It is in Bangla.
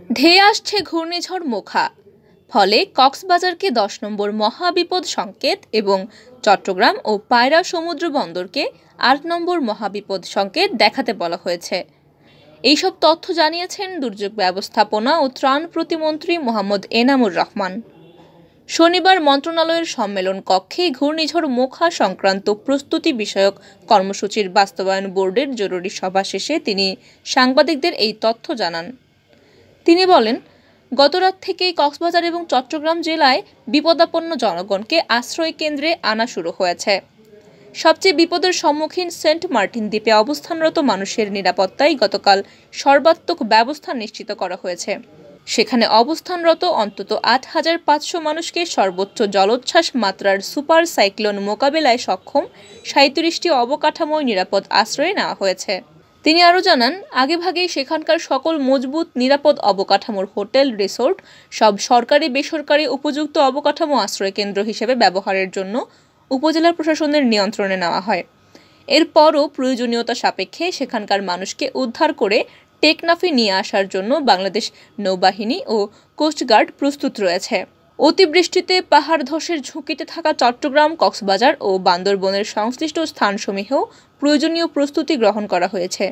ধেয়ে আসছে ঘূর্ণিঝড় মোখা, ফলে কক্সবাজারকে 10 নম্বর মহাবিপদ সংকেত এবং চট্টগ্রাম ও পায়রা সমুদ্র বন্দরকে 8 নম্বর মহাবিপদ সংকেত দেখাতে বলা হয়েছে। এইসব তথ্য জানিয়েছেন দুর্যোগ ব্যবস্থাপনা ও ত্রাণ প্রতিমন্ত্রী মোহাম্মদ এনামুর রহমান। শনিবার মন্ত্রণালয়ের সম্মেলন কক্ষে ঘূর্ণিঝড় মোখা সংক্রান্ত প্রস্তুতি বিষয়ক কর্মসূচির বাস্তবায়ন বোর্ডের জরুরি সভা শেষে তিনি সাংবাদিকদের এই তথ্য জানান। তিনি বলেন, গতরাত থেকেই কক্সবাজার এবং চট্টগ্রাম জেলায় বিপদাপন্ন জনগণকে আশ্রয় কেন্দ্রে আনা শুরু হয়েছে। সবচেয়ে বিপদের সম্মুখীন সেন্ট মার্টিন দ্বীপে অবস্থানরত মানুষের নিরাপত্তায় গতকাল সর্বাত্মক ব্যবস্থা নিশ্চিত করা হয়েছে। সেখানে অবস্থানরত অন্তত ৮৫০০ মানুষকে সর্বোচ্চ জলোচ্ছ্বাস মাত্রার সুপার সাইক্লোন মোকাবেলায় সক্ষম ৩৭টি অবকাঠামোয় নিরাপদ আশ্রয়ে নেওয়া হয়েছে। তিনি আরও জানান, আগেভাগেই সেখানকার সকল মজবুত নিরাপদ অবকাঠামোর হোটেল, রিসোর্ট সব সরকারি বেসরকারি উপযুক্ত অবকাঠামো আশ্রয়কেন্দ্র হিসেবে ব্যবহারের জন্য উপজেলা প্রশাসনের নিয়ন্ত্রণে নেওয়া হয়। এরপরও প্রয়োজনীয়তা সাপেক্ষে সেখানকার মানুষকে উদ্ধার করে টেকনাফে নিয়ে আসার জন্য বাংলাদেশ নৌবাহিনী ও কোস্টগার্ড প্রস্তুত রয়েছে। অতিবৃষ্টিতে পাহাড় ধসের ঝুঁকিতে থাকা চট্টগ্রাম, কক্সবাজার ও বান্দরবনের সংশ্লিষ্ট স্থানসমূহেও প্রয়োজনীয় প্রস্তুতি গ্রহণ করা হয়েছে।